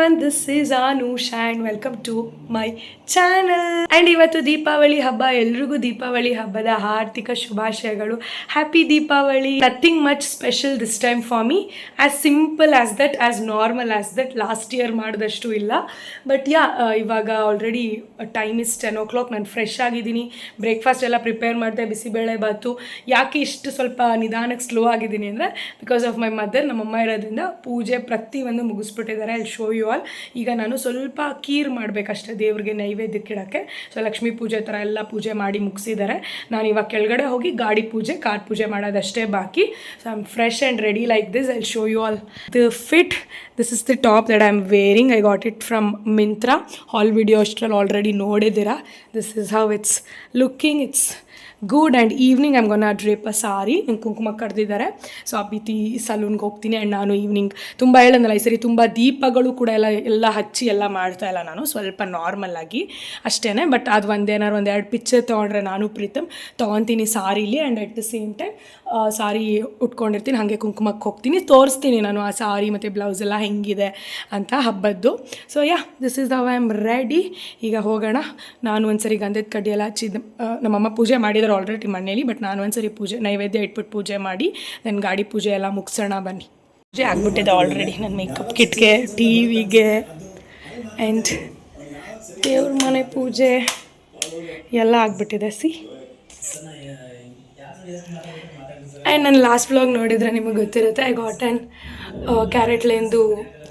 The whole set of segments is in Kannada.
everyone, this is Anush and welcome to my channel. And ಇವತ್ತು ದೀಪಾವಳಿ ಹಬ್ಬ, ಎಲ್ರಿಗೂ ದೀಪಾವಳಿ ಹಬ್ಬದ ಆರ್ಥಿಕ ಶುಭಾಶಯಗಳು. Happy Deepavali. Nothing much special this time for me, as simple as that, as normal as that. Last year ಮಾಡಿದಷ್ಟು ಇಲ್ಲ. ಬಟ್ ಇವಾಗ ಆಲ್ರೆಡಿ ಟೈಮ್ ಇಸ್ 10 o'clock. ನಾನು ಫ್ರೆಶ್ ಆಗಿದ್ದೀನಿ, ಬ್ರೇಕ್ಫಾಸ್ಟ್ ಎಲ್ಲ ಪ್ರಿಪೇರ್ ಮಾಡಿದೆ, ಬಿಸಿಬೇಳೆ ಬಾತು. ಯಾಕೆ ಇಷ್ಟು ಸ್ವಲ್ಪ ನಿಧಾನಕ್ಕೆ ಸ್ಲೋ ಆಗಿದ್ದೀನಿ ಅಂದರೆ ಬಿಕಾಸ್ ಆಫ್ ಮೈ ಮದರ್, ನಮ್ಮಮ್ಮ ಇರೋದ್ರಿಂದ ಪೂಜೆ ಪ್ರತಿಯೊಂದು ಮುಗಿಸ್ಬಿಟ್ಟಿದ್ದಾರೆ. ಅಲ್ಲಿ ಶೋ ಯು ಆಲ್. ಈಗ ನಾನು ಸ್ವಲ್ಪ ಕೀರ್ ಮಾಡಬೇಕಷ್ಟೇ ದೇವ್ರಿಗೆ ನೈವೇದ್ಯಕ್ಕೆ ಇಡೋಕ್ಕೆ. ಸೊ ಲಕ್ಷ್ಮೀ ಪೂಜೆ ಥರ ಎಲ್ಲ ಪೂಜೆ ಮಾಡಿ ಮುಗಿಸಿದ್ದಾರೆ. ನಾನು ಇವಾಗ ಕೆಳಗಡೆ ಹೋಗಿ ಗಾಡಿ ಪೂಜೆ, ಕಾರ್ ಪೂಜೆ ಮಾಡೋದಷ್ಟೇ ಬಾಕಿ. So I am fresh and ready like this. I show you all the fit. This is the top that I am wearing. I got it from Myntra. Haul video ಅಷ್ಟರಲ್ಲಿ ಆಲ್ರೆಡಿ ನೋಡಿದ್ದೀರಾ. This is how it's looking. It's good. And evening I'm gonna drape a sari. ನಂಗೆ ಕುಂಕುಮ ಕರೆದಿದ್ದಾರೆ. ಸೊ ಆ ಬೀತಿ ಸಲೂನ್ಗೆ ಹೋಗ್ತೀನಿ. ಆ್ಯಂಡ್ ನಾನು ಈವ್ನಿಂಗ್ ತುಂಬ ಹೇಳಂದಲ್ಲ ಈ ಸರಿ ತುಂಬ ದೀಪಗಳು ಕೂಡ ಎಲ್ಲ ಹಚ್ಚಿ ಎಲ್ಲ ಮಾಡ್ತಾ ಇಲ್ಲ. ನಾನು ಸ್ವಲ್ಪ ನಾರ್ಮಲ್ ಆಗಿ ಅಷ್ಟೇ. ಬಟ್ ಅದು ಏನಾರು ಒಂದೆರಡು ಪಿಕ್ಚರ್ ತೊಗೊಂಡ್ರೆ ನಾನು ಪ್ರೀತಮ್ ತೊಗೊತೀನಿ ಸಾರೀಲಿ. And at the same time sari ಉಟ್ಕೊಂಡಿರ್ತೀನಿ, ಹಾಗೆ ಕುಂಕುಮಕ್ಕೆ ಹೋಗ್ತೀನಿ, ತೋರಿಸ್ತೀನಿ ನಾನು ಆ ಸಾರಿ ಮತ್ತು ಬ್ಲೌಸ್ ಎಲ್ಲ ಹೆಂಗಿದೆ ಅಂತ ಹಬ್ಬದ್ದು. So this is how I am ready. ಈಗ ಹೋಗೋಣ. ನಾನು ಒಂದ್ಸರಿ ಗಂಧದ ಕಡ್ಡಿ ಎಲ್ಲ ಹಚ್ಚಿದ್ದು, ನಮ್ಮಮ್ಮ ಪೂಜೆ ಮಾಡಿದ್ದಾರೆ ಆಲ್ರೆಡಿ ಮನೇಲಿ. ಬಟ್ ನಾನು ಒಂದ್ಸರಿ ಪೂಜೆ ನೈವೇದ್ಯ ಇಟ್ಬಿಟ್ಟು ಪೂಜೆ ಮಾಡಿ ನನ್ನ ಗಾಡಿ ಪೂಜೆ ಎಲ್ಲ ಮುಗಿಸೋಣ ಬನ್ನಿ. ಪೂಜೆ ಆಗಿಬಿಟ್ಟಿದೆ ಆಲ್ರೆಡಿ. ನನ್ನ ಮೇಕಪ್ ಕಿಟ್ಗೆ, ಟಿ ವಿಗೆ, ಆ್ಯಂಡ್ ದೇವ್ರ ಮನೆ ಪೂಜೆ ಎಲ್ಲ ಆಗಿಬಿಟ್ಟಿದೆ. ಆ್ಯಂಡ್ ನನ್ನ ಲಾಸ್ಟ್ ವ್ಲಾಗ್ ನೋಡಿದರೆ ನಿಮಗೆ ಗೊತ್ತಿರುತ್ತೆ. ಐ ಗಾಟ್ ಆ್ಯನ್ ಕ್ಯಾರೆಟ್ ಲೇನ್ದು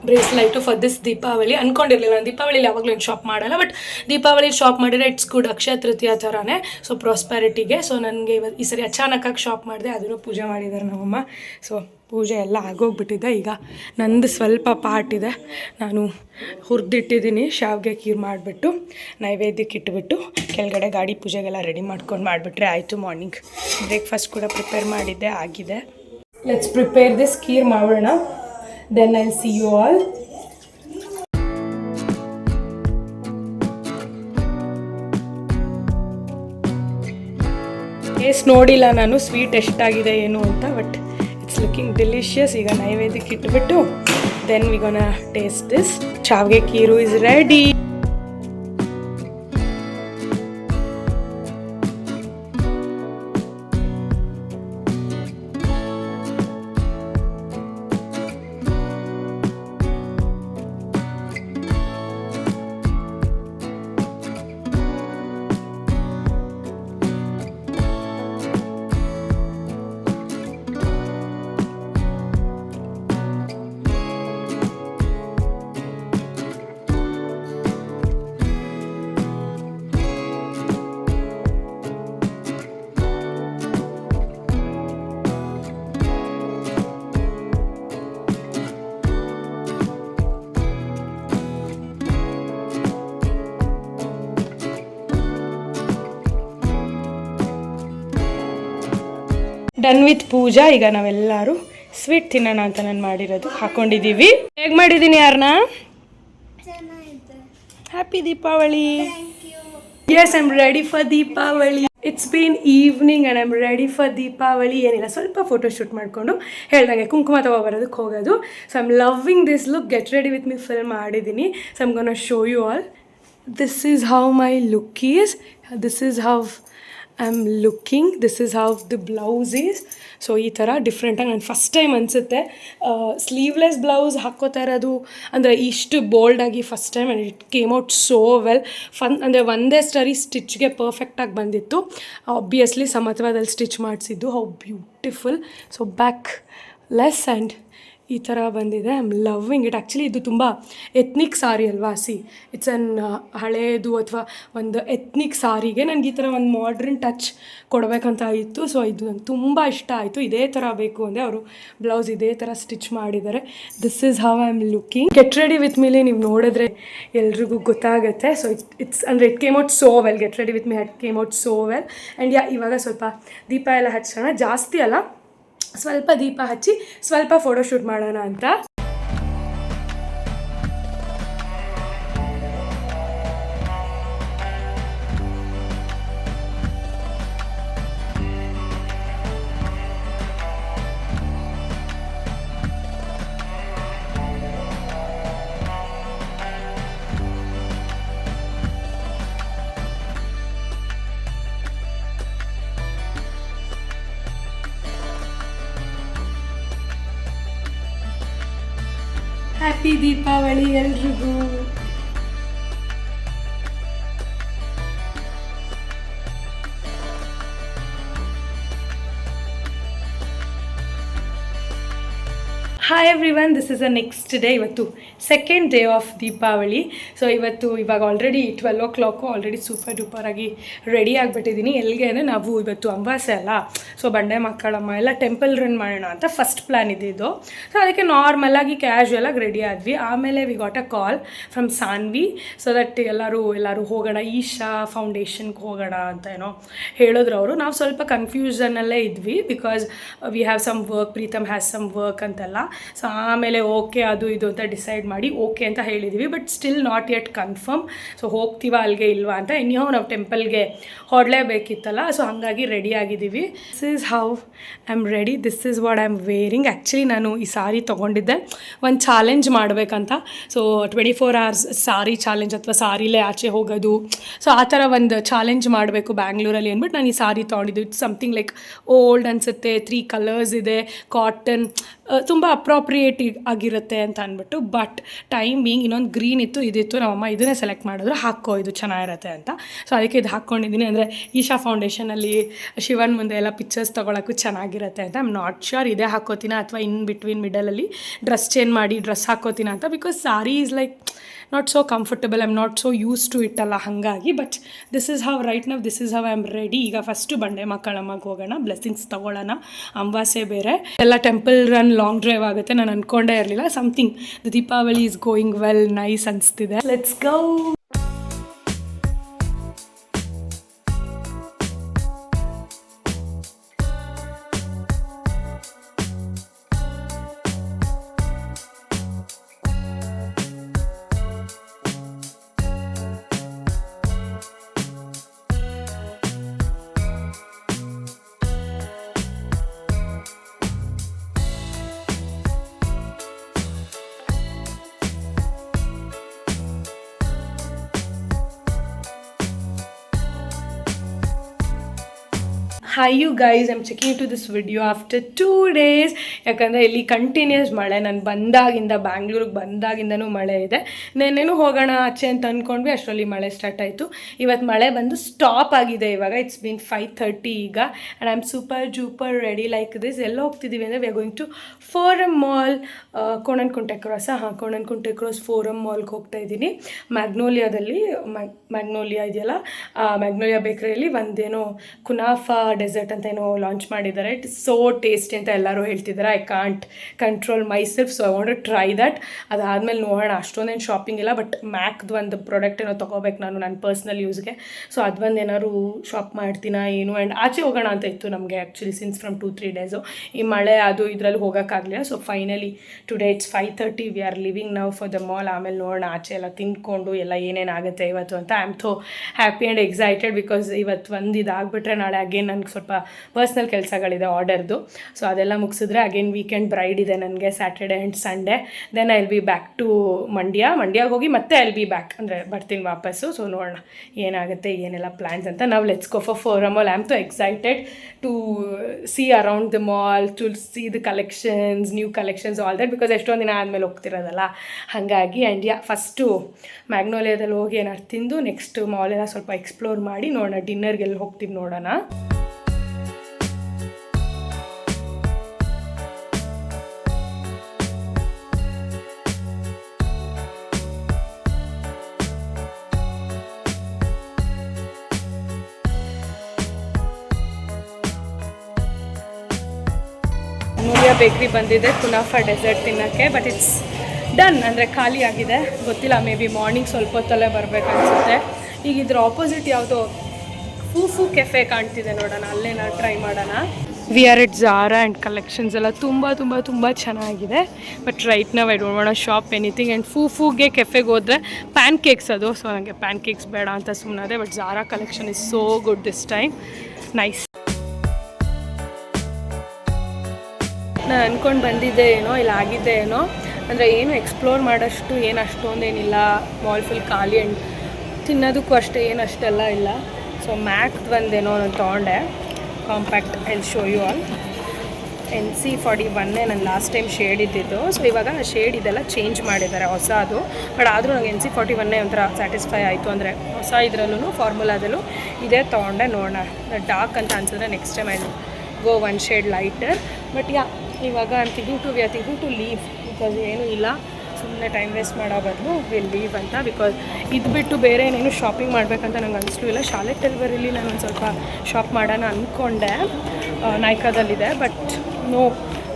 ಬ್ರೇಸ್ಲೈಟು ಫಾರ್ ದಿಸ್ ದೀಪಾವಳಿ. ಅಂದ್ಕೊಂಡಿರಲಿಲ್ಲ ನಾನು ದೀಪಾವಳಿಲಿ ಯಾವಾಗಲೂ ಏನು ಶಾಪ್ ಮಾಡಲ್ಲ, ಬಟ್ ದೀಪಾವಳಿ ಶಾಪ್ ಮಾಡಿದರೆ ಇಟ್ಸ್ ಗುಡ್, ಅಕ್ಷಯ ತೃತೀಯ ಥರನೇ. ಸೊ ಪ್ರಾಸ್ಪೆರಿಟಿಗೆ. ಸೊ ನನಗೆ ಈ ಸರಿ ಅಚಾನಕ್ಕಾಗಿ ಶಾಪ್ ಮಾಡಿದೆ. ಅದನ್ನು ಪೂಜೆ ಮಾಡಿದ್ದಾರೆ ನಮ್ಮಮ್ಮ. ಸೊ ಪೂಜೆ ಎಲ್ಲ ಆಗೋಗ್ಬಿಟ್ಟಿದೆ. ಈಗ ನಂದು ಸ್ವಲ್ಪ ಪಾರ್ಟ್ ಇದೆ, ನಾನು ಹುರಿದಿಟ್ಟಿದ್ದೀನಿ. ಶಾವಿಗೆ ಕೀರು ಮಾಡಿಬಿಟ್ಟು ನೈವೇದ್ಯಕ್ಕೆ ಇಟ್ಬಿಟ್ಟು ಕೆಳಗಡೆ ಗಾಡಿ ಪೂಜೆಗೆಲ್ಲ ರೆಡಿ ಮಾಡ್ಕೊಂಡು ಮಾಡಿಬಿಟ್ರೆ ಆಯಿತು. ಮಾರ್ನಿಂಗ್ ಬ್ರೇಕ್ಫಾಸ್ಟ್ ಕೂಡ ಪ್ರಿಪೇರ್ ಮಾಡಿದ್ದೆ, ಆಗಿದೆ. ಲೆಟ್ಸ್ ಪ್ರಿಪೇರ್ ದಿಸ್ ಕೀರ್ ಮಾಡೋಣ. Then I'll see you all. Taste ನೋಡಿಲ್ಲ ನಾನು ಸ್ವೀಟ್ ಎಷ್ಟಾಗಿದೆ ಏನು ಅಂತ, ಬಟ್ ಇಟ್ಸ್ ಲುಕಿಂಗ್ ಡಿಲಿಷಿಯಸ್. ಈಗ ನೈವೇದ್ಯಕ್ಕೆ ಇಟ್ಬಿಟ್ಟು then we gonna taste this. ಶಾವಿಗೆ ಕೀರು is ready. Done with puja. ಈಗ ನಾವೆಲ್ಲರೂ ಸ್ವೀಟ್ ತಿನ್ನೋಣ ಅಂತ ನಾನು ಮಾಡಿರೋದು ಹಾಕೊಂಡಿದ್ದೀವಿ. ಹೇಗೆ ಮಾಡಿದ್ದೀನಿ ಯಾರನ್ನ? Happy Deepavali. Yes, I am ready for Deepavali. It's been evening and I am ready for Deepavali. ಏನಿಲ್ಲ, ಸ್ವಲ್ಪ ಫೋಟೋ ಶೂಟ್ ಮಾಡಿಕೊಂಡು ಹೇಳ್ದಂಗೆ ಕುಂಕುಮ ತಗೊಬರೋದಕ್ಕೆ ಹೋಗೋದು. So I am loving this look. Get ready with me film ಮಾಡಿದ್ದೀನಿ. So I am gonna show you all. This is how my look is. This is how I am looking. This is how the blouse is. So ಈ ಥರ ಡಿಫ್ರೆಂಟಾಗಿ ನಾನು ಫಸ್ಟ್ ಟೈಮ್ ಅನಿಸುತ್ತೆ ಸ್ಲೀವ್ಲೆಸ್ ಬ್ಲೌಸ್ ಹಾಕ್ಕೋತಾ ಇರೋದು ಅಂದರೆ ಇಷ್ಟು ಬೋಲ್ಡಾಗಿ first time. And it came out so well. ಅಂದರೆ ಒಂದೇ ಸ್ಟರಿ ಸ್ಟಿಚ್ಗೆ ಪರ್ಫೆಕ್ಟಾಗಿ ಬಂದಿತ್ತು. ಆಬ್ವಿಯಸ್ಲಿ ಸಮತ್ವದಲ್ಲಿ ಸ್ಟಿಚ್ ಮಾಡಿಸಿದ್ದು. How beautiful. So backless and ಈ ಥರ ಬಂದಿದೆ. I am loving it. Actually ಇದು ತುಂಬ ಎತ್ನಿಕ್ ಸಾರಿ ಅಲ್ವಾ. ಇಟ್ಸ್ ಅನ್ ಹಳೇದು ಅಥವಾ ಒಂದು ಎತ್ನಿಕ್ ಸಾರಿಗೆ ನನಗೆ ಈ ಥರ ಒಂದು ಮಾಡ್ರನ್ ಟಚ್ ಕೊಡಬೇಕಂತ ಇತ್ತು. ಸೊ ಇದು ನಂಗೆ ತುಂಬ ಇಷ್ಟ ಆಯಿತು. ಇದೇ ಥರ ಬೇಕು ಅಂದರೆ ಅವರು ಬ್ಲೌಸ್ ಇದೇ ಥರ ಸ್ಟಿಚ್ ಮಾಡಿದ್ದಾರೆ. This is how I am looking. Get ready with mealy ನೀವು ನೋಡಿದ್ರೆ ಎಲ್ರಿಗೂ ಗೊತ್ತಾಗುತ್ತೆ. ಸೊ ಇಟ್ಸ್ ಅಂದರೆ it came out so well. Get ready with me it came out so well. And ಇವಾಗ ಸ್ವಲ್ಪ ದೀಪ ಎಲ್ಲ ಹಚ್ಚೋಣ. ಜಾಸ್ತಿ ಅಲ್ಲ, ಸ್ವಲ್ಪ ದೀಪ ಹಚ್ಚಿ ಸ್ವಲ್ಪ ಫೋಟೋಶೂಟ್ ಮಾಡೋಣ ಅಂತ. ಹ್ಯಾಪಿ ದೀಪಾವಳಿ ಎಲ್ರಿಗೂ. Hi everyone, this is a next day. ಇವತ್ತು second day of Deepavali. So ಇವಾಗ ಆಲ್ರೆಡಿ 12 o'clock ಆಲ್ರೆಡಿ ಸೂಪರ್ ಡೂಪರಾಗಿ ರೆಡಿ ಆಗಿಬಿಟ್ಟಿದ್ದೀನಿ. ಎಲ್ಲಿಗೆ ಅಂದರೆ ನಾವು ಇವತ್ತು ಅಮಾವಾಸ್ಯೆ ಅಲ್ಲ, ಸೊ ಬಂಡೆ ಮಕ್ಕಳಮ್ಮ ಎಲ್ಲ ಟೆಂಪಲ್ ರನ್ ಮಾಡೋಣ ಅಂತ ಫಸ್ಟ್ ಪ್ಲ್ಯಾನ್ ಇದ್ದಿದ್ದು. ಸೊ ಅದಕ್ಕೆ ನಾರ್ಮಲಾಗಿ ಕ್ಯಾಶುವಲಾಗಿ ರೆಡಿ ಆದ್ವಿ. ಆಮೇಲೆ we got a call from Sanvi so that ಎಲ್ಲರೂ ಹೋಗೋಣ, ಈಶಾ ಫೌಂಡೇಶನ್ಗೆ ಹೋಗೋಣ ಅಂತ ಏನೋ ಹೇಳಿದ್ರು ಅವರು. ನಾವು ಸ್ವಲ್ಪ ಕನ್ಫ್ಯೂಷನಲ್ಲೇ ಇದ್ವಿ because we have some work, Preetham has some work ಅಂತೆಲ್ಲ. ಸೊ ಆಮೇಲೆ ಓಕೆ ಅದು ಇದು ಅಂತ ಡಿಸೈಡ್ ಮಾಡಿ ಓಕೆ ಅಂತ ಹೇಳಿದ್ವಿ, but still not yet confirm. So ಹೋಗ್ತೀವಾ ಅಲ್ಲಿಗೆ ಇಲ್ವಾ ಅಂತ. ಇನ್ಯಾವ ನಾವು ಟೆಂಪಲ್ಗೆ ಹೊರಡಲೇಬೇಕಿತ್ತಲ್ಲ, ಸೊ ಹಾಗಾಗಿ ರೆಡಿ ಆಗಿದ್ದೀವಿ. This is how I am ready, this is what I am wearing. Actually ನಾನು ಈ ಸಾರಿ ತೊಗೊಂಡಿದ್ದೆ ಒಂದು ಚಾಲೆಂಜ್ ಮಾಡಬೇಕಂತ. ಸೊ 24 hours ಸಾರಿ ಚಾಲೆಂಜ್ ಅಥವಾ ಸಾರಿಲೇ ಆಚೆ ಹೋಗೋದು, ಸೊ ಆ ಥರ ಒಂದು ಚಾಲೆಂಜ್ ಮಾಡಬೇಕು ಬ್ಯಾಂಗ್ಳೂರಲ್ಲಿ ಅಂದ್ಬಿಟ್ಟು ನಾನು ಈ ಸಾರಿ ತೊಗೊಂಡಿದ್ದು. ಇಟ್ಸ್ ಸಮಥಿಂಗ್ ಲೈಕ್ ಓಲ್ಡ್ ಅನಿಸುತ್ತೆ, 3 ಕಲರ್ಸ್ ಇದೆ, ಕಾಟನ್, ತುಂಬ ಅಪ್ರಾಪ್ರಿಯೇಟ್ ಆಗಿರುತ್ತೆ ಅಂತ ಅಂದ್ಬಿಟ್ಟು. ಬಟ್ ಟೈಮ್ ಬೀಯಿಂಗ್ ಇನ್ನೊಂದು ಗ್ರೀನ್ ಇತ್ತು, ಇದಿತ್ತು. ನಮ್ಮಮ್ಮ ಇದನ್ನೇ ಸೆಲೆಕ್ಟ್ ಮಾಡಿದ್ರು, ಹಾಕೋ ಇದು ಚೆನ್ನಾಗಿರುತ್ತೆ ಅಂತ. ಸೊ ಅದಕ್ಕೆ ಇದು ಹಾಕ್ಕೊಂಡಿದ್ದೀನಿ. ಅಂದರೆ ಈಶಾ ಫೌಂಡೇಶನಲ್ಲಿ ಶಿವನ್ ಮುಂದೆ ಎಲ್ಲ ಪಿಕ್ಚರ್ಸ್ ತೊಗೊಳಕ್ಕೂ ಚೆನ್ನಾಗಿರುತ್ತೆ ಅಂತ. ಐ ಆಮ್ ನಾಟ್ ಶ್ಯೂರ್ ಇದೇ ಹಾಕೋತೀನ ಅಥವಾ ಇನ್ ಬಿಟ್ವೀನ್ ಮಿಡಲಲ್ಲಿ ಡ್ರೆಸ್ ಚೇಂಜ್ ಮಾಡಿ ಡ್ರೆಸ್ ಹಾಕೋತೀನ ಅಂತ. Because sari is like not so comfortable, I am not so use to it ಅಲ್ಲ, ಹಾಗಾಗಿ. But this is how right now, this is how I am ready. ಈಗ ಫಸ್ಟು ಬಂಡೆ ಮಕ್ಕಳಮ್ಮಗೆ ಹೋಗೋಣ, ಬ್ಲೆಸ್ಸಿಂಗ್ಸ್ ತೊಗೊಳ್ಳೋಣ. ಅಮಾವಾಸ್ಯೆ ಬೇರೆ, ಎಲ್ಲ ಟೆಂಪಲ್ ರನ್ ಲಾಂಗ್ ಡ್ರೈವ್ ಆಗುತ್ತೆ. ನಾನು ಅಂದ್ಕೊಂಡೇ ಇರಲಿಲ್ಲ. Something the Deepavali is going well, nice ಅನಿಸ್ತಿದೆ. Let's go. Hi you guys, I'm checking into this video after 2 days. ಯಾಕಂದರೆ ಇಲ್ಲಿ ಕಂಟಿನ್ಯೂಸ್ ಮಳೆ, ನಾನು ಬಂದಾಗಿಂದ ಬ್ಯಾಂಗ್ಳೂರಿಗೆ ಬಂದಾಗಿಂದನೂ ಮಳೆ ಇದೆ. ನೆನ್ನೆನೂ ಹೋಗೋಣ ಆಚೆ ಅಂತ ಅಂದ್ಕೊಂಡ್ವಿ, ಅಷ್ಟರಲ್ಲಿ ಮಳೆ ಸ್ಟಾರ್ಟ್ ಆಯಿತು. ಇವತ್ತು ಮಳೆ ಬಂದು ಸ್ಟಾಪ್ ಆಗಿದೆ. ಇವಾಗ ಇಟ್ಸ್ ಬೀನ್ 5:30 ಈಗ. And I am super duper ready like this. ಎಲ್ಲ ಹೋಗ್ತಿದ್ದೀವಿ ಅಂದರೆ we are going to Forum mall, Konanakunte cross. Konanakunte cross Forum ಮಾಲ್ಗೆ ಹೋಗ್ತಾ ಇದ್ದೀನಿ. ಮ್ಯಾಗ್ನೋಲಿಯಾದಲ್ಲಿ, ಮ್ಯಾಗ್ನೋಲಿಯಾ ಇದೆಯಲ್ಲ, ಮ್ಯಾಗ್ನೋಲಿಯಾ ಬೇಕ್ರಿಯಲ್ಲಿ ಒಂದೇನೋ ಕುನಾಫಾ ಡೆಸರ್ಟ್ ಅಂತ ಏನೋ ಲಾಂಚ್ ಮಾಡಿದ್ದಾರೆ. ಇಟ್ ಇಸ್ ಸೋ ಟೇಸ್ಟಿ ಅಂತ ಎಲ್ಲರೂ ಹೇಳ್ತಿದ್ದಾರೆ. I can't control myself, so I want to try that. ಅದಾದಮೇಲೆ ನೋಡೋಣ. ಅಷ್ಟೊಂದೇನು ಶಾಪಿಂಗ್ ಇಲ್ಲ, ಬಟ್ ಮ್ಯಾಕ್ದು ಒಂದು ಪ್ರಾಡಕ್ಟ್ ಏನೋ ತೊಗೋಬೇಕು ನಾನು ನನ್ನ ಪರ್ಸ್ನಲ್ ಯೂಸ್ಗೆ. ಸೊ ಅದೊಂದು ಏನಾದ್ರು ಶಾಪ್ ಮಾಡ್ತೀನ ಏನು. ಆ್ಯಂಡ್ ಆಚೆ ಹೋಗೋಣ ಅಂತ ಇತ್ತು ನಮಗೆ ಆ್ಯಕ್ಚುಲಿ ಸಿನ್ಸ್ ಫ್ರಮ್ 2-3 ಡೇಸು. ಈ ಮಳೆ ಅದು ಇದರಲ್ಲಿ ಹೋಗೋಕ್ಕಾಗಲಿಲ್ಲ. So finally today it's 5:30, we are living now for the mall. ಆಮೇಲೆ ನೋಡೋಣ ಆಚೆ ಎಲ್ಲ ತಿಂದ್ಕೊಂಡು ಎಲ್ಲ ಏನೇನಾಗುತ್ತೆ ಇವತ್ತು ಅಂತ. I am though happy and excited because ಇವತ್ತು ಒಂದು ಇದಾಗ್ಬಿಟ್ರೆ ನಾಳೆ ಅಗೇನ್ ನನಗೆ ಸ್ವಲ್ಪ ಪರ್ಸ್ನಲ್ ಕೆಲಸಗಳಿದೆ ಆರ್ಡರ್ದು. ಸೊ ಅದೆಲ್ಲ ಮುಗಿಸಿದ್ರೆ ಅಗೇನ್ ವೀಕೆಂಡ್ ಬ್ರೈಡ್ ಇದೆ ನನಗೆ, Saturday and Sunday. Then I will be back to ಮಂಡ್ಯಾಗೆ ಹೋಗಿ ಮತ್ತೆ ಐ ವಿಲ್ ಬಿ ಬ್ಯಾಕ್, ಅಂದರೆ ಬರ್ತೀನಿ ವಾಪಸ್ಸು. ಸೊ ನೋಡೋಣ ಏನಾಗುತ್ತೆ, ಏನೆಲ್ಲ ಪ್ಲ್ಯಾನ್ಸ್ ಅಂತ. ನಾವು let's go for Forum Mall. I am too excited to see around the mall, to see the collections, new collections, all that. Because ಎಷ್ಟೊಂದು ದಿನ ಆದಮೇಲೆ ಹೋಗ್ತಿರೋದಲ್ಲ, ಹಾಗಾಗಿ. ಆ್ಯಂಡ್ ಫಸ್ಟು ಮ್ಯಾಗ್ನೋಲಿಯಾದಲ್ಲಿ ಹೋಗಿ ಏನಾರು ತಿಂದು ನೆಕ್ಸ್ಟ್ ಮಾಲೆಲ್ಲ ಸ್ವಲ್ಪ ಎಕ್ಸ್ಪ್ಲೋರ್ ಮಾಡಿ ನೋಡೋಣ. ಡಿನ್ನರ್ಗೆಲ್ಲಿ ಹೋಗ್ತೀವಿ ನೋಡೋಣ. ನೂರಿಯಾ ಬೇಕ್ರಿ ಬಂದಿದೆ ಕುನಾಫಾ ಡೆಸರ್ಟ್ ತಿನ್ನೋಕ್ಕೆ. ಬಟ್ ಇಟ್ಸ್ ಡನ್, ಅಂದರೆ ಖಾಲಿ ಆಗಿದೆ. ಗೊತ್ತಿಲ್ಲ, ಮೇ ಬಿ ಮಾರ್ನಿಂಗ್ ಸ್ವಲ್ಪ ಹೊತ್ತಲ್ಲೇ ಬರಬೇಕು ಅನಿಸುತ್ತೆ. ಈಗ ಇದ್ರ ಆಪೋಸಿಟ್ ಯಾವುದೋ ಫೂಫು ಕೆಫೆ ಕಾಣ್ತಿದೆ, ನೋಡೋಣ ಅಲ್ಲೇ ನಾವು ಟ್ರೈ ಮಾಡೋಣ. We are at Zara and collections ಎಲ್ಲ ತುಂಬ ಚೆನ್ನಾಗಿದೆ. ಬಟ್ ರೈಟ್ ನಾವು I don't want shop anything. And ಫೂಗೆ ಕೆಫೆಗೆ ಹೋದರೆ ಪ್ಯಾನ್ ಕೇಕ್ಸ್ ಅದು, ಸೊ ನನಗೆ ಪ್ಯಾನ್ ಕೇಕ್ಸ್ ಬೇಡ ಅಂತ ಸುಮ್ಮನೆ. But Zara collection is so good this time, nice. ನಾನು ಅಂದ್ಕೊಂಡು ಬಂದಿದ್ದೆ ಏನೋ, ಇಲ್ಲ ಆಗಿದ್ದೆ ಏನೋ, ಅಂದರೆ ಏನು ಎಕ್ಸ್ಪ್ಲೋರ್ ಮಾಡೋಷ್ಟು ಏನು ಅಷ್ಟೊಂದೇನಿಲ್ಲ. ಮಾಲ್ ಫುಲ್ ಖಾಲಿ. ಆ್ಯಂಡ್ ತಿನ್ನೋದಕ್ಕೂ ಅಷ್ಟೇ ಏನು ಅಷ್ಟೆಲ್ಲ ಇಲ್ಲ. ಸೊ ಮ್ಯಾಕ್ದು ಒಂದೇನೋ ನಾನು ತೊಗೊಂಡೆ, compact. I will show you all. NC41 ನಾನು ಲಾಸ್ಟ್ ಟೈಮ್ ಶೇಡ್ ಇದ್ದಿದ್ದು. ಸೊ ಇವಾಗ ಶೇಡ್ ಇದೆಲ್ಲ ಚೇಂಜ್ ಮಾಡಿದ್ದಾರೆ ಹೊಸ ಅದು. ಬಟ್ ಆದರೂ ನಂಗೆ NC41 ಒಂಥರ ಸ್ಯಾಟಿಸ್ಫೈ ಆಯಿತು. ಅಂದರೆ ಹೊಸ ಇದರಲ್ಲೂ ಫಾರ್ಮುಲಾದಲ್ಲೂ ಇದೇ ತೊಗೊಂಡೆ. ನೋಡೋಣ, ಡಾರ್ಕ್ ಅಂತ ಅನ್ಸಿದ್ರೆ next time I go one shade lighter. But ಇವಾಗ we are thinking to leave because ಏನೂ ಇಲ್ಲ, ಸುಮ್ಮನೆ ಟೈಮ್ ವೇಸ್ಟ್ ಮಾಡೋ ಬದಲು ವಿಲ್ ಲೀವ್ ಅಂತ. ಬಿಕಾಸ್ ಇದು ಬಿಟ್ಟು ಬೇರೆ ಏನೇನು ಶಾಪಿಂಗ್ ಮಾಡಬೇಕಂತ ನಂಗೆ ಅನಿಸ್ಲೂ ಇಲ್ಲ. ಶಾಲೆ ಡೆಲಿವರಿಲಿ ನಾನು ಒಂದು ಸ್ವಲ್ಪ ಶಾಪ್ ಮಾಡೋಣ ಅಂದ್ಕೊಂಡೆ, ನಾಯ್ಕಾದಲ್ಲಿದೆ. ಬಟ್ ನೋ,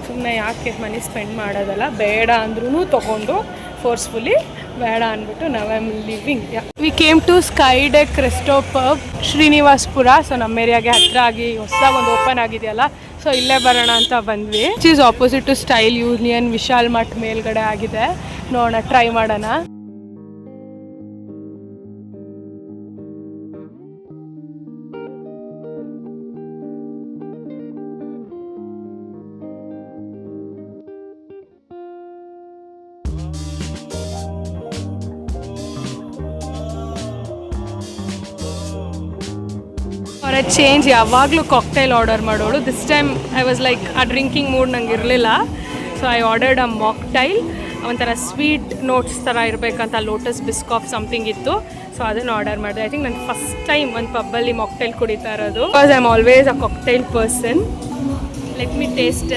ಸುಮ್ಮನೆ ಯಾಕೆ ಮನಿ ಸ್ಪೆಂಡ್ ಮಾಡೋದಲ್ಲ, ಬೇಡ ಅಂದ್ರೂ ತೊಗೊಂಡು ಫೋರ್ಸ್ಫುಲಿ ಬೇಡ ಅಂದ್ಬಿಟ್ಟು ನಾವು am living. We came to Sky Deck resto pub Srinivaspura. So ನಮ್ಮ ಏರಿಯಾಗೆ ಹತ್ತಿರ ಆಗಿ ಹೊಸದಾಗಿ ಒಂದು ಓಪನ್ ಆಗಿದೆಯಲ್ಲ, ಸೊ ಇಲ್ಲೇ ಬರೋಣ ಅಂತ ಬಂದ್ವಿ. Which is opposite to style union Vishal Mart ಮೇಲ್ಗಡೆ ಆಗಿದೆ. ನೋಡೋಣ, ಟ್ರೈ ಮಾಡೋಣ. ಫಾರ್ ಎ ಚೇಂಜ್ ಯಾವಾಗಲೂ ಕಾಕ್ಟೈಲ್ ಆರ್ಡರ್ ಮಾಡೋಳು. This time I was like a drinking mood ನಂಗೆ ಇರಲಿಲ್ಲ. So I ordered a mocktail. ಒಂಥರ ಸ್ವೀಟ್ ನೋಟ್ಸ್ ಥರ ಇರಬೇಕಂತ ಲೋಟಸ್ ಬಿಸ್ಕಾಫ್ ಸಮಥಿಂಗ್ ಇತ್ತು. ಸೊ ಅದನ್ನು ಆರ್ಡರ್ ಮಾಡಿದೆ. ಐ ಥಿಂಕ್ ನಾನು ಫಸ್ಟ್ ಟೈಮ್ ಒಂದು ಪಬ್ಬಲ್ಲಿ ಮಾಕ್ಟೈಲ್ ಕುಡಿತಾ ಇರೋದು. Because I am always a cocktail person. Let me taste.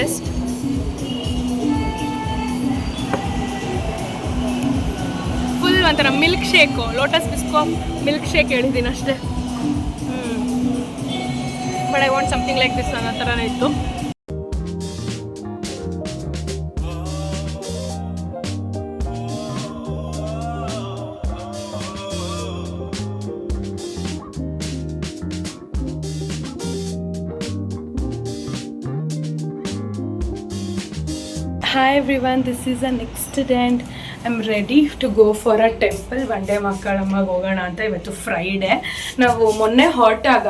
Full ಒಂಥರ milk shake, lotus biscoff milk shake ಹೇಳಿದ್ದೀನಿ ಅಷ್ಟೇ. But I want something like this ಅನ್ನೋ ಥರನೇ ಇತ್ತು. Hi everyone, this is the next day and I'm ready to go for a temple. ಬಂಡೆ ಮಕ್ಕಳಮ್ಮಗೆ ಹೋಗೋಣ ಅಂತ. ಇವತ್ತು ಫ್ರೈಡೇ. ನಾವು ಮೊನ್ನೆ ಹೊರಟಾಗ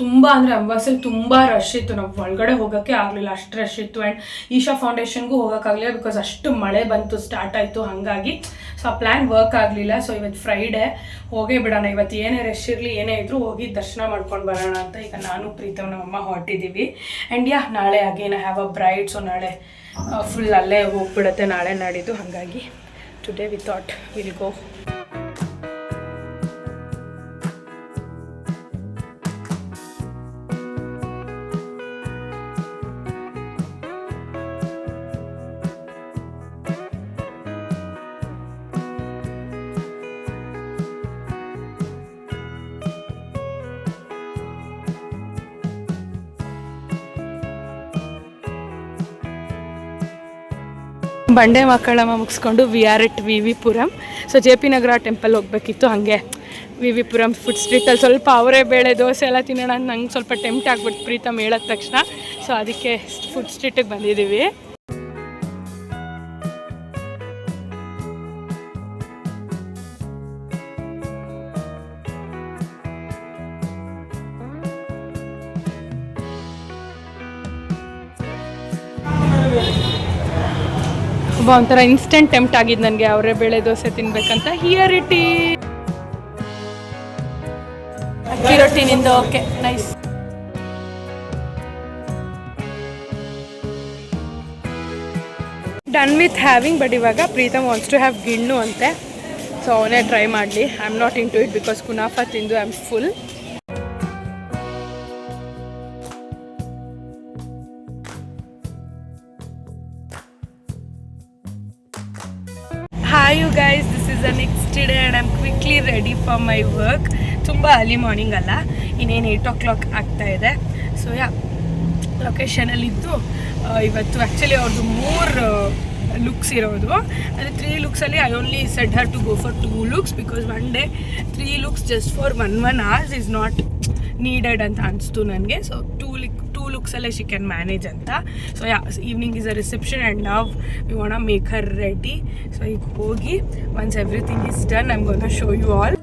ತುಂಬ ಅಂದರೆ ಅಂಬಾಸಲ್ಲಿ ತುಂಬ ರಶ್ ಇತ್ತು. ನಾವು ಒಳಗಡೆ ಹೋಗೋಕ್ಕೆ ಆಗಲಿಲ್ಲ, ಅಷ್ಟು ರಶ್ ಇತ್ತು. ಆ್ಯಂಡ್ ಈಶಾ ಫೌಂಡೇಶನ್ಗೂ ಹೋಗೋಕ್ಕಾಗಲಿಲ್ಲ ಬಿಕಾಸ್ ಅಷ್ಟು ಮಳೆ ಬಂತು, ಸ್ಟಾರ್ಟ್ ಆಯಿತು. ಹಾಗಾಗಿ ಸೊ ಆ ಪ್ಲ್ಯಾನ್ ವರ್ಕ್ ಆಗಲಿಲ್ಲ. ಸೊ ಇವತ್ತು ಫ್ರೈಡೇ, ಹೋಗೇ ಬಿಡೋಣ. ಇವತ್ತು ಏನೇ ರಶ್ ಇರಲಿ ಏನೇ ಇದ್ರೂ ಹೋಗಿ ದರ್ಶನ ಮಾಡ್ಕೊಂಡು ಬರೋಣ ಅಂತ ಈಗ ನಾನು ಪ್ರೀತಮ್ ನಮ್ಮಮ್ಮ ಹೊರಟಿದ್ದೀವಿ. ಆ್ಯಂಡ್ ನಾಳೆ again I have a bride. So ನಾಳೆ ಫುಲ್ ಅಲ್ಲೇ ಹೋಗ್ಬಿಡುತ್ತೆ, ನಾಳೆ ನಾಡಿದ್ದು. ಹಾಗಾಗಿ today we thought will go. Bande Makkalamma ಮುಗಿಸ್ಕೊಂಡು we are at V Puram. So JP Nagar temple ಹೋಗಬೇಕಿತ್ತು. ಹಾಗೆ ವಿ ಪುರಂ ಫುಡ್ ಸ್ಟ್ರೀಟಲ್ಲಿ ಸ್ವಲ್ಪ ಅವರೇ ಬೇಳೆ ದೋಸೆ ಎಲ್ಲ ತಿನ್ನೋಣ ಅಂತ ನಂಗೆ ಸ್ವಲ್ಪ ಟೆಂಪ್ಟ್ ಆಗ್ಬಿಟ್ಟು ಪ್ರೀತಮ್ ಹೇಳಿದ ತಕ್ಷಣ. ಸೊ ಅದಕ್ಕೆ ಫುಡ್ ಸ್ಟ್ರೀಟಿಗೆ ಬಂದಿದ್ದೀವಿ. ಒಂಥರ ಇನ್ಸ್ಟೆಂಟ್ ಟೆಂಪ್ಟ್ ಆಗಿದ್ದು ನನಗೆ ಅವರೇ ಬೇಳೆ ದೋಸೆ ತಿನ್ಬೇಕಂತ. ಹಿಯರ್ ಇಟ್ ಈಸ್ ಅಕ್ಕಿ ರೊಟ್ಟಿನಿಂದ. Okay, nice. Done with having. But ಇವಾಗ ಪ್ರೀತಮ್ ವಾಂಟ್ಸ್ ಟು ಹ್ಯಾವ್ ಗಿಣ್ಣು ಅಂತೆ. ಸೊ ಅವನೇ ಟ್ರೈ ಮಾಡಲಿ. I am not into it because ಕುನಾಫಾ ತಿಂದು I am full. Hi you guys, this is the next day and I'm quickly ready for my work. ತುಂಬ ಅರ್ಲಿ ಮಾರ್ನಿಂಗ್ ಅಲ್ಲ, ಇನ್ನೇನು 8 o'clock ಆಗ್ತಾ ಇದೆ. ಸೊ ಲೊಕೇಶನಲ್ಲಿದ್ದು ಇವತ್ತು ಆ್ಯಕ್ಚುಲಿ ಅವ್ರದ್ದು 3 ಲುಕ್ಸ್ ಇರೋದು. ಅಂದರೆ 3 ಲುಕ್ಸಲ್ಲಿ I only said her to go for 2 looks because one day 3 looks just for 1 hours is not needed ಅಂತ ಅನಿಸ್ತು ನನಗೆ. ಸೊ 2 looksಲ್ಲೇ ಶಿ ಕ್ಯಾನ್ ಮ್ಯಾನೇಜ್ ಅಂತ. So evening is a reception and ನಾವ್ we want make her ready. So ಈಗ ಹೋಗಿ once everything is done I am gonna show you all.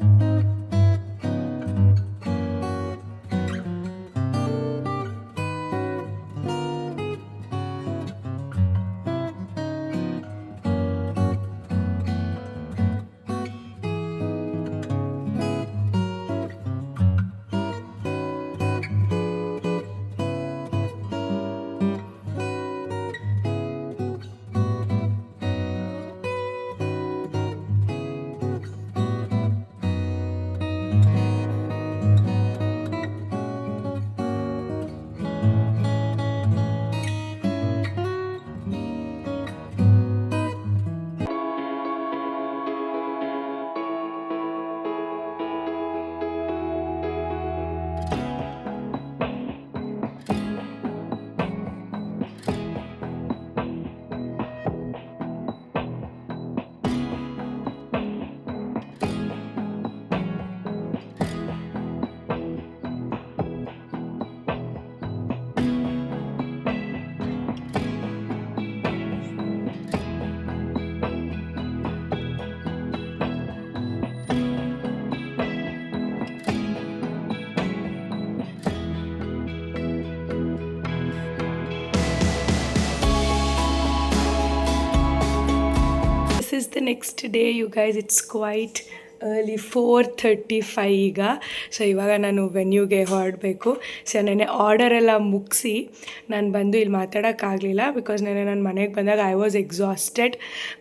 The next day you guys. It's quite early 4:35 ಈಗ. ಸೊ ಇವಾಗ ನಾನು ವೆನ್ಯೂಗೆ ಹೊರಡಬೇಕು. ಸೊ ನೆನ್ನೆ ಆರ್ಡರೆಲ್ಲ ಮುಗಿಸಿ ನಾನು ಬಂದು ಇಲ್ಲಿ ಮಾತಾಡೋಕ್ಕಾಗಲಿಲ್ಲ ಬಿಕಾಸ್ ನೆನ್ನೆ ನಾನು ಮನೆಗೆ ಬಂದಾಗ ಐ ವಾಸ್ ಎಕ್ಸಾಸ್ಟೆಡ್.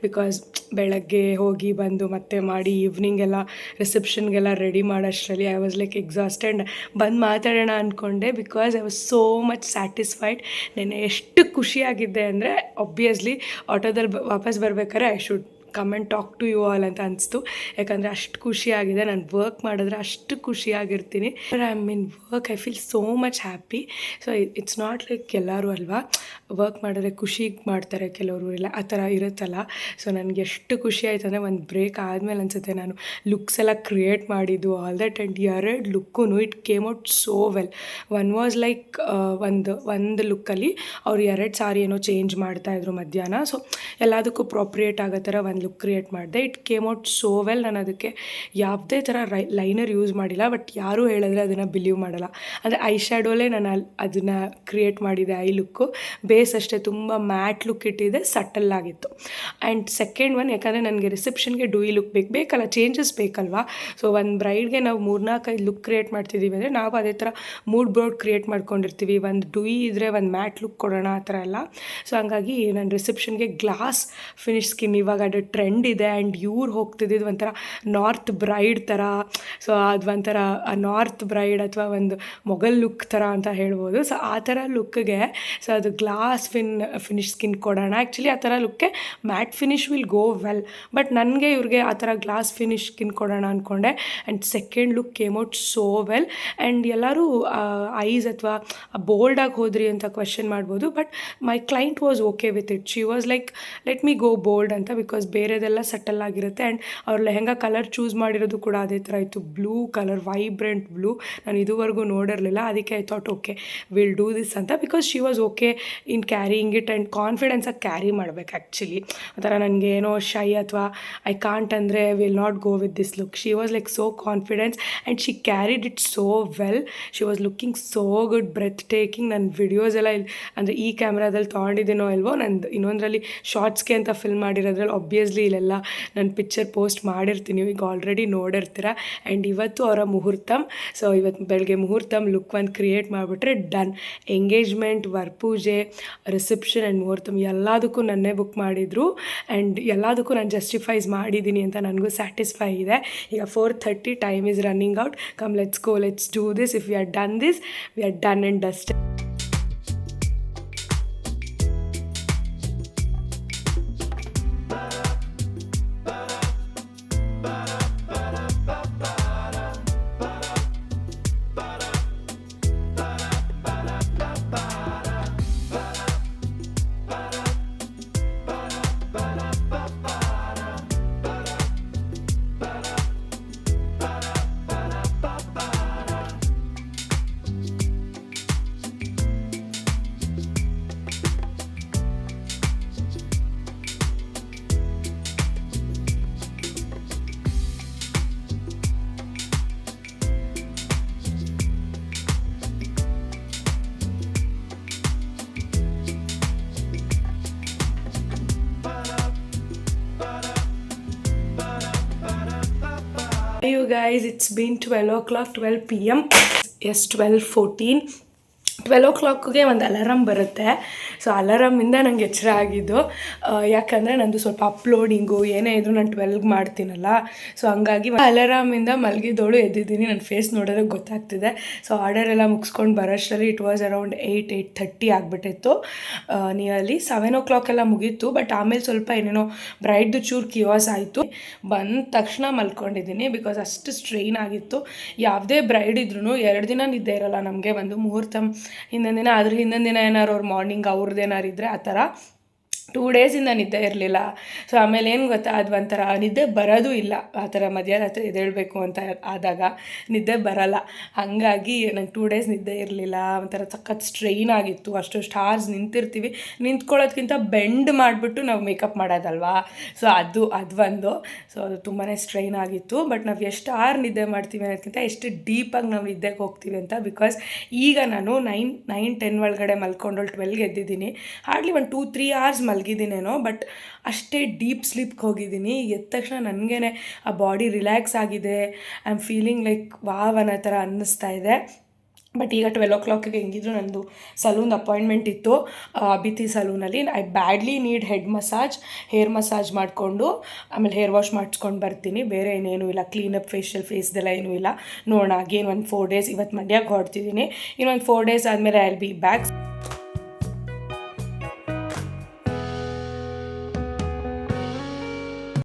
ಬಿಕಾಸ್ ಬೆಳಗ್ಗೆ ಹೋಗಿ ಬಂದು ಮತ್ತೆ ಮಾಡಿ ಈವ್ನಿಂಗೆಲ್ಲ ರಿಸೆಪ್ಷನ್ಗೆಲ್ಲ ರೆಡಿ ಮಾಡೋಷ್ಟರಲ್ಲಿ ಐ ವಾಸ್ ಲೈಕ್ ಎಕ್ಸಾಸ್ಟೆಡ್. ಬಂದು ಮಾತಾಡೋಣ ಅಂದ್ಕೊಂಡೆ because I was so much satisfied. ನೆನ್ನೆ ಎಷ್ಟು ಖುಷಿಯಾಗಿದ್ದೆ ಅಂದರೆ ಆಬ್ವಿಯಸ್ಲಿ ಆಟೋದಲ್ಲಿ ವಾಪಸ್ ಬರ್ಬೇಕಾದ್ರೆ I should come and talk to you all ಅಂತ ಅನಿಸ್ತು. ಯಾಕಂದರೆ ಅಷ್ಟು ಖುಷಿಯಾಗಿದೆ. ನಾನು ವರ್ಕ್ ಮಾಡಿದ್ರೆ ಅಷ್ಟು ಖುಷಿಯಾಗಿರ್ತೀನಿ. I mean work I feel so much happy. So it's not like ಎಲ್ಲರೂ ಅಲ್ವಾ ವರ್ಕ್ ಮಾಡಿದ್ರೆ ಖುಷಿಗೆ ಮಾಡ್ತಾರೆ, ಕೆಲವರು ಇಲ್ಲ ಆ ಥರ ಇರುತ್ತಲ್ಲ. ಸೊ ನನಗೆ ಎಷ್ಟು ಖುಷಿ ಆಯ್ತು ಅಂದರೆ ಒಂದು ಬ್ರೇಕ್ ಆದಮೇಲೆ ಅನಿಸುತ್ತೆ ನಾನು ಲುಕ್ಸ್ ಎಲ್ಲ ಕ್ರಿಯೇಟ್ ಮಾಡಿದ್ದು ಆಲ್ ದಟ್. ಆ್ಯಂಡ್ ಎರಡು ಲುಕ್ಕೂ it came out so well. One was like ಒಂದು ಲುಕ್ಕಲ್ಲಿ ಅವ್ರು 2 ಸಾರಿ ಏನೋ ಚೇಂಜ್ ಮಾಡ್ತಾಯಿದ್ರು ಮಧ್ಯಾಹ್ನ. ಸೊ ಎಲ್ಲದಕ್ಕೂ ಪ್ರಾಪ್ರಿಯೇಟ್ ಆಗೋ ಥರ ಒಂದು ಲುಕ್ ಕ್ರಿಯೇಟ್ ಮಾಡಿದೆ. It came out so well. ನಾನು ಅದಕ್ಕೆ ಯಾವುದೇ ಥರ ಲೈನರ್ ಯೂಸ್ ಮಾಡಿಲ್ಲ. ಬಟ್ ಯಾರೂ ಹೇಳಿದ್ರೆ ಅದನ್ನು ಬಿಲೀವ್ ಮಾಡಲ್ಲ. ಅಂದರೆ ಐ ಶ್ಯಾಡೋಲೇ ನಾನು ಅದನ್ನು ಕ್ರಿಯೇಟ್ ಮಾಡಿದೆ. ಐ ಲುಕ್ಕು ಬೇಸ್ ಅಷ್ಟೇ ತುಂಬ ಮ್ಯಾಟ್ ಲುಕ್ ಇಟ್ಟಿದೆ, ಸಟಲ್ ಆಗಿತ್ತು. ಆ್ಯಂಡ್ ಸೆಕೆಂಡ್ ಒನ್, ಯಾಕಂದರೆ ನನಗೆ ರಿಸೆಪ್ಷನ್ಗೆ ಡೂಯಿ ಲುಕ್ ಬೇಕಲ್ಲ, ಚೇಂಜಸ್ ಬೇಕಲ್ವಾ. ಸೊ ಒಂದು ಬ್ರೈಡ್ಗೆ ನಾವು 3-4-5 ಲುಕ್ ಕ್ರಿಯೇಟ್ ಮಾಡ್ತಿದ್ದೀವಿ ಅಂದರೆ ನಾವು ಅದೇ ಥರ ಮೂಡ್ ಬೋರ್ಡ್ ಕ್ರಿಯೇಟ್ ಮಾಡ್ಕೊಂಡಿರ್ತೀವಿ. ಒಂದು ಡೂಯಿ ಇದ್ದರೆ ಒಂದು ಮ್ಯಾಟ್ ಲುಕ್ ಕೊಡೋಣ ಆ ಥರ ಎಲ್ಲ. ಸೊ ಹಂಗಾಗಿ ನಾನು ರಿಸೆಪ್ಷನ್ಗೆ ಗ್ಲಾಸ್ ಫಿನಿಶ್ ಸ್ಕಿನ್ ಇವಾಗ ಅದು ಟ್ರೆಂಡ್ ಇದೆ. ಆ್ಯಂಡ್ ಇವ್ರು ಹೋಗ್ತಿದ್ದಿದ್ದು ಒಂಥರ ನಾರ್ತ್ ಬ್ರೈಡ್ ಥರ. ಸೊ ಅದು ಒಂಥರ ನಾರ್ತ್ ಬ್ರೈಡ್ ಅಥವಾ ಒಂದು ಮೊಘಲ್ ಲುಕ್ ಥರ ಅಂತ ಹೇಳ್ಬೋದು. ಸೊ ಆ ಥರ ಲುಕ್ಗೆ ಸೊ ಅದು ಗ್ಲಾಸ್ ಫಿನಿಶ್ ಸ್ಕಿನ್ ಕೊಡೋಣ. ಆ್ಯಕ್ಚುಲಿ ಆ ಥರ ಲುಕ್ಕೆ matte finish will go well. But ನನಗೆ ಇವ್ರಿಗೆ ಆ ಥರ ಗ್ಲಾಸ್ ಫಿನಿಶ್ ಸ್ಕಿನ್ ಕೊಡೋಣ ಅಂದ್ಕೊಂಡೆ. And second look came out so well. And ಎಲ್ಲರೂ ಐಸ್ ಅಥವಾ ಬೋಲ್ಡಾಗಿ ಹೋದ್ರಿ ಅಂತ ಕ್ವೆಶನ್ ಮಾಡ್ಬೋದು. But my client was okay with it. She was like let me go bold ಅಂತ. ಬಿಕಾಸ್ ಬೇರೆದೆಲ್ಲ ಸಟಲ್ ಆಗಿರುತ್ತೆ. ಆ್ಯಂಡ್ ಅವ್ರ ಲೆಹೆಂಗಾ ಕಲರ್ ಚೂಸ್ ಮಾಡಿರೋದು ಕೂಡ ಅದೇ ಥರ ಇತ್ತು, ಬ್ಲೂ ಕಲರ್, ವೈಬ್ರೆಂಟ್ ಬ್ಲೂ. ನಾನು ಇದುವರೆಗೂ ನೋಡಿರಲಿಲ್ಲ. ಅದಕ್ಕೆ I thought okay will do this ಅಂತ. Because she was okay in carrying it and ಕಾನ್ಫಿಡೆನ್ಸಾಗಿ ಕ್ಯಾರಿ ಮಾಡಬೇಕು. ಆ್ಯಕ್ಚುಲಿ ಆ ಥರ ನನಗೆ ಏನೋ ಶೈ ಅಥವಾ ಐ ಕಾಂಟ್ ಅಂದರೆ will not go with this look. She was like so confidence and she carried it so well. She was looking so good, breathtaking. ನನ್ನ ವಿಡಿಯೋಸ್ ಎಲ್ಲ ಅಂದರೆ ಈ ಕ್ಯಾಮ್ರಾದಲ್ಲಿ ತೊಗೊಂಡಿದ್ದೀನೋ ಇಲ್ವೋ, ನಂದು ಇನ್ನೊಂದರಲ್ಲಿ ಶಾರ್ಟ್ಸ್ಗೆ ಅಂತ ಫಿಲ್ಮ್ ಮಾಡಿರೋದ್ರಲ್ಲಿ ಆಬ್ವಿಯಸ್ಲಿ ಇಲ್ಲೆಲ್ಲ ನಾನು ಪಿಕ್ಚರ್ ಪೋಸ್ಟ್ ಮಾಡಿರ್ತೀನಿ, ಈಗ ಆಲ್ರೆಡಿ ನೋಡಿರ್ತೀರ. ಆ್ಯಂಡ್ ಇವತ್ತು ಅವರ ಮುಹೂರ್ತಮ್. ಸೊ ಇವತ್ತು ಬೆಳಗ್ಗೆ ಮುಹೂರ್ತಮ್ ಲುಕ್ ಒಂದು ಕ್ರಿಯೇಟ್ ಮಾಡಿಬಿಟ್ರೆ ಡನ್. ಎಂಗೇಜ್ಮೆಂಟ್, ವರಪೂಜೆ, ರಿಸೆಪ್ಷನ್ ಆ್ಯಂಡ್ ಮುಹೂರ್ತಮ್ ಎಲ್ಲದಕ್ಕೂ ನನ್ನೇ ಬುಕ್ ಮಾಡಿದರು. ಆ್ಯಂಡ್ ಎಲ್ಲದಕ್ಕೂ ನಾನು ಜಸ್ಟಿಫೈಸ್ ಮಾಡಿದ್ದೀನಿ ಅಂತ ನನಗೂ ಸ್ಯಾಟಿಸ್ಫೈ ಇದೆ. ಈಗ 4:30 time is running out. Come let's go, let's do this. If we are done this, we are done and dust. You guys, it's been 12 o'clock, 12 p.m. Yes, 12:14. 12 o'clockಗೆ ಒಂದು ಅಲಾರಾಮ್ ಬರುತ್ತೆ. ಸೊ ಅಲಾರಾಮಿಂದ ನನಗೆ ಎಚ್ಚರ ಆಗಿದ್ದು. ಯಾಕಂದರೆ ನಂದು ಸ್ವಲ್ಪ ಅಪ್ಲೋಡಿಂಗು ಏನೇ ಇದ್ದರೂ ನಾನು 12ಗೆ ಮಾಡ್ತೀನಲ್ಲ. ಸೊ ಹಂಗಾಗಿ ಅಲಾರಾಮಿಂದ ಮಲಗಿದೋಳು ಎದ್ದಿದ್ದೀನಿ. ನನ್ನ ಫೇಸ್ ನೋಡಿದ್ರೆ ಗೊತ್ತಾಗ್ತಿದೆ. ಸೊ ಆರ್ಡರೆಲ್ಲ ಮುಗಿಸ್ಕೊಂಡು ಬರೋಷ್ಟರಲ್ಲಿ ಇಟ್ ವಾಸ್ ಅರೌಂಡ್ 8:30 ಆಗಿಬಿಟ್ಟಿತ್ತು. ನಿಯರ್ಲಿ 7 o'clock ಎಲ್ಲ ಮುಗೀತು. ಬಟ್ ಆಮೇಲೆ ಸ್ವಲ್ಪ ಏನೇನೋ ಬ್ರೈಡ್ದು ಚೂರು ಕಿವಾಸ್ ಆಯಿತು. ಬಂದ ತಕ್ಷಣ ಮಲ್ಕೊಂಡಿದ್ದೀನಿ ಬಿಕಾಸ್ ಅಷ್ಟು ಸ್ಟ್ರೈನ್ ಆಗಿತ್ತು. ಯಾವುದೇ ಬ್ರೈಡ್ ಇದ್ರೂ 2 ದಿನ ನಿದ್ದೆ ಇರೋಲ್ಲ ನಮಗೆ. ಒಂದು ಮುಹೂರ್ತಮ್ ಹಿಂದಿನ ದಿನ, ಅದ್ರ ಹಿಂದಿನ ದಿನ ಏನಾರು ಅವ್ರು ಮಾರ್ನಿಂಗ್ ಅವ್ರದ್ದೇನಾರು ಇದ್ದರೆ ಆ ಥರ 2 ಡೇಸಿಂದ ನಿದ್ದೆ ಇರಲಿಲ್ಲ. ಸೊ ಆಮೇಲೆ ಏನು ಗೊತ್ತಾ, ಅದು ಒಂಥರ ನಿದ್ದೆ ಬರೋದು ಇಲ್ಲ. ಆ ಥರ ಮಧ್ಯರಾತ್ರಿ ಎದ್ದೇಳಬೇಕು ಅಂತ ಆದಾಗ ನಿದ್ದೆ ಬರೋಲ್ಲ. ಹಾಗಾಗಿ ನಂಗೆ 2 ಡೇಸ್ ನಿದ್ದೆ ಇರಲಿಲ್ಲ. ಒಂಥರ ಸಖತ್ ಸ್ಟ್ರೈನ್ ಆಗಿತ್ತು. ಅಷ್ಟು ಹಾರ್ಸ್ ನಿಂತಿರ್ತೀವಿ, ನಿಂತ್ಕೊಳ್ಳೋದ್ಕಿಂತ ಬೆಂಡ್ ಮಾಡಿಬಿಟ್ಟು ನಾವು ಮೇಕಪ್ ಮಾಡೋದಲ್ವಾ. ಸೊ ಅದು ಒಂದು. ಸೊ ಅದು ತುಂಬಾ ಸ್ಟ್ರೈನ್ ಆಗಿತ್ತು. ಬಟ್ ನಾವು ಎಷ್ಟು ಆರ್ ನಿದ್ದೆ ಮಾಡ್ತೀವಿ ಅನ್ನೋದಕ್ಕಿಂತ ಎಷ್ಟು ಡೀಪಾಗಿ ನಾವು ನಿದ್ದೆಗೆ ಹೋಗ್ತೀವಿ ಅಂತ. ಬಿಕಾಸ್ ಈಗ ನಾನು 9-10 ಒಳಗಡೆ ಮಲ್ಕೊಂಡು 12ಗೆ ಎದ್ದಿದ್ದೀನಿ. ಹಾರ್ಡ್ಲಿ ಒಂದು 2-3 hours ಮಲಗಿದ್ದೀನೇನೋ, ಬಟ್ ಅಷ್ಟೇ ಡೀಪ್ ಸ್ಲೀಪ್ಗೆ ಹೋಗಿದ್ದೀನಿ. ಎದ್ದ ತಕ್ಷಣ ನನಗೇ ಆ ಬಾಡಿ ರಿಲ್ಯಾಕ್ಸ್ ಆಗಿದೆ. I am feeling like wow ಅನ್ನೋ ಥರ ಅನ್ನಿಸ್ತಾ ಇದೆ. ಬಟ್ ಈಗ 12 ಹೆಂಗಿದ್ರು ನಂದು ಸಲೂನ್ ಅಪಾಯಿಂಟ್ಮೆಂಟ್ ಇತ್ತು, ಅಬಿತಿ ಸಲೂನಲ್ಲಿ. I badly need head massage, hair massage ಮಾಡಿಕೊಂಡು ಆಮೇಲೆ ಹೇರ್ ವಾಶ್ ಮಾಡಿಸ್ಕೊಂಡು ಬರ್ತೀನಿ. ಬೇರೆ ಏನೇನು ಇಲ್ಲ, ಕ್ಲೀನಪ್ ಫೇಸ್ದೆಲ್ಲ ಏನೂ ಇಲ್ಲ. ನೋಡೋಣ ಅಗೇನ್ ಒಂದು 4 ಡೇಸ್. ಇವತ್ತು ಮಂಡ್ಯಕ್ಕೆ ಹೊರಡ್ತಿದ್ದೀನಿ, ಇನ್ನೊಂದು 4 ಡೇಸ್ ಆದಮೇಲೆ ಐ ವಿಲ್ ಬಿ ಬ್ಯಾಕ್.